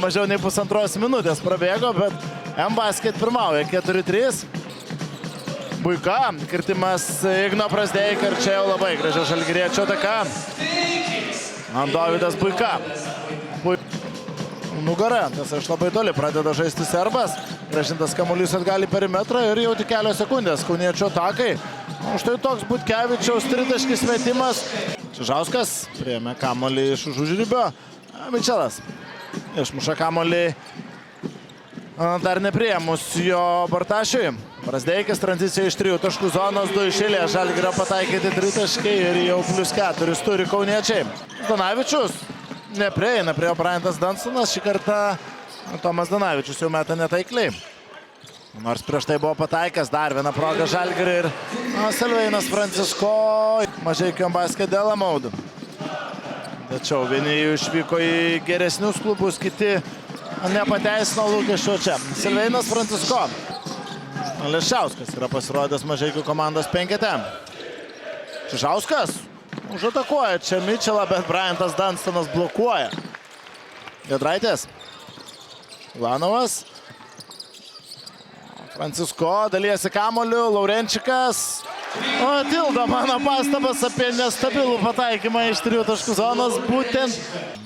mažiau nei pusantros minutės prabėgo, bet M-Basket pirmauja 4-3. Buika, kirtimas Igno Brazdeikio ir čia jau labai gražia žalgiriečio ataka. Dovydas Buika. Nugarą, tas iš labai toli pradeda žaisti serbas. Grąžintas kamuolys atgal į perimetrą ir jau tik kelios sekundės kauniečio atakai. Štai toks Butkevičiaus tritaškis metimas. Čižauskas priėmė kamuolį iš už užribio. Mičelas išmuša kamuolį dar nepriėmus jo Bartašiui. Brazdeikis tranzicija iš 3 taškų zonos, 2 iš eilės. Žalgirio pataikyti tritaškai ir jau +4 turi kauniečiai. Zdanavičius neprieina prie Bryantas Dunstonas. Šį kartą Tomas Zdanavičius jau meta netaikliai. Nors prieš tai buvo pataikęs, dar viena proga Žalgiriui ir Silveinas Francisko Mažeikių M-Basket dėl amaudų. Tačiau vieni jų išvyko į geresnius klubus, kiti nepateisino lūkesčio čia. Silveinas Francisko. Leščiauskas yra pasirodęs Mažeikių komandos penkete. Čižauskas užatakuoja čia Mičelą, bet Bryantas Dunstonas blokuoja. Giedraitis. Ulanovas. Francisko dalijasi kamuoliu, Laurenčikas. Tildo mano pastabas apie nestabilų pataikymą iš 3 taškų zonos. Būtent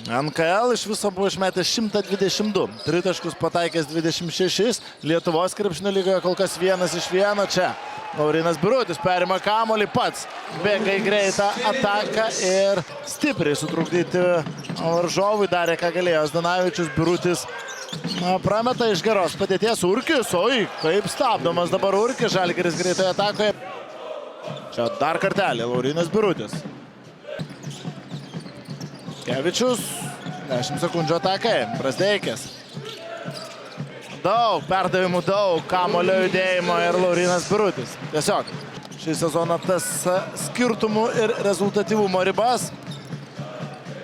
NKL iš viso buvo išmetęs 122. 3 taškus pataikęs 26. Lietuvos krepšinio lygoje kol kas 1 iš 1. Čia Laurinas Birutis perima kamuolį pats. Bėga į greitą ataką ir stipriai sutrukdyti varžovui. Darė ką galėjo Zdanavičius. Birutis prameta iš geros padėties. Urkis, oi, kaip stabdomas dabar Urkis. Žalgiris greitoje atakoje. Čia dar kartelį Laurinas Birutis. Kevičius. 10 sekundžių atakai. Brazdeikis. Daug perdavimų, daug kamuolio judėjimo ir Laurinas Birutis. Tiesiog šį sezoną tas skirtumų ir rezultatyvumo ribas.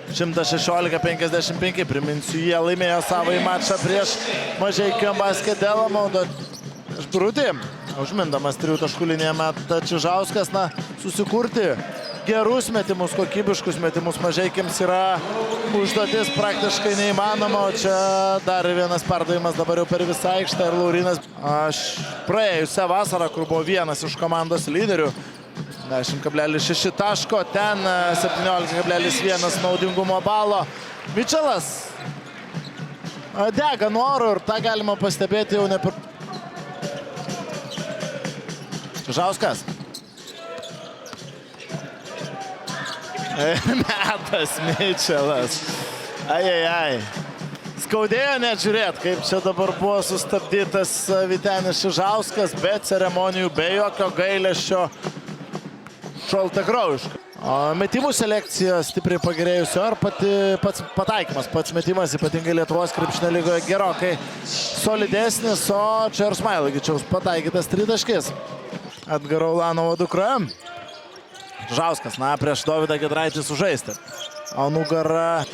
116-55, priminsiu, jie laimėjo savo į mačą prieš Mažeikių M-Basket dėl amaudo. Iš Birutį, užmindamas 3 taškų liniją meta Čižauskas, susikurti gerus metimus, kokybiškus metimus Mažeikiams yra užduotis praktiškai neįmanoma, o čia dar vienas perdavimas dabar jau per visą aikštę ir Laurinas. Praėjusią vasarą, kur buvo vienas iš komandos lyderių, 10,6 taško, ten 17,1 naudingumo balo. Mičelas dega noru ir tą galima pastebėti jau ne per... Čižauskas. Metas Mičelas. Ai. Skaudėjo net žiūrėti, kaip čia dabar buvo sustabdytas Vytenis Čižauskas, be ceremonijų, be jokio gailesčio. Šaltakraujiška. Metimų selekcija stipriai pagerėjusio ir pats pataikymas, pats metimas, ypatingai Lietuvos krepšinio lygoje gerokai solidesnis, o čia ir Smailagičiaus pataikytas 3 taškis. Edgaro Ulanovo dukra. Čižauskas, prieš Dovydą Giedraitį sužaisti. O nugara...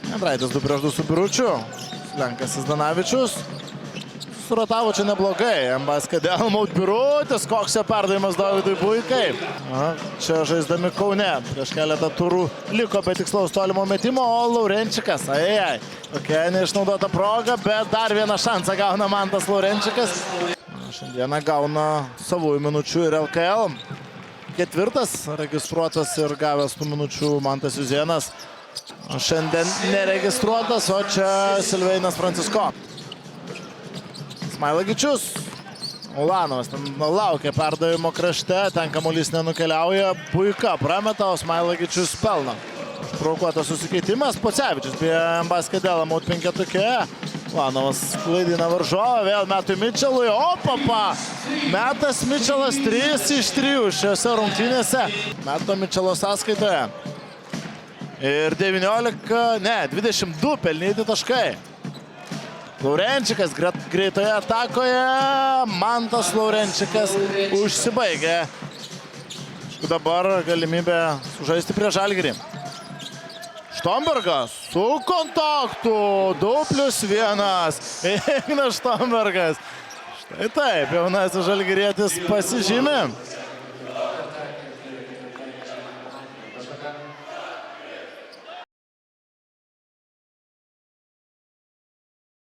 Giedraitis 2 prieš 2 su Biručiu. Lenkasi Zdanavičius. Suratavo čia neblogai. M-Basket dėl amaud Birutis. Koks čia perdavimas Dovydui Buikai. Čia žaisdami Kaune. Prieš keletą turų liko be tikslaus tolimo metimo, o Laurenčikas. Tokia neišnaudota proga, bet dar vieną šansą gauna Mantas Laurenčikas. Šiandieną gauna savųjų minučių ir LKL. 4. registruotas ir gavęs tų minučių Mantas Juzėnas. Šiandien neregistruotas, o čia Silveinas Francisko. Smailagičius. Ulanovas ten laukia perdavimo krašte, ten kamuolys nenukeliauja. Buika prameta, o Smailagičius pelno. Provokuotas susikeitimas. Pocevičius prie M-Basket dėl amaud penketuke. Ulanovas klaidina varžovą, vėl metui Mičelui. Metas Mičelas 3 iš 3 šiose rungtynėse. Meto Mičelo sąskaitoje. Ir 22 pelnyti taškai. Laurenčikas greitoje atakoje. Mantas Laurenčikas užsibaigė. Dabar galimybė sužaisti prie Žalgirį. Štombergas su kontaktu. 2+1. Ignas Štombergas. Štai taip, jaunasis žalgirietis pasižymi.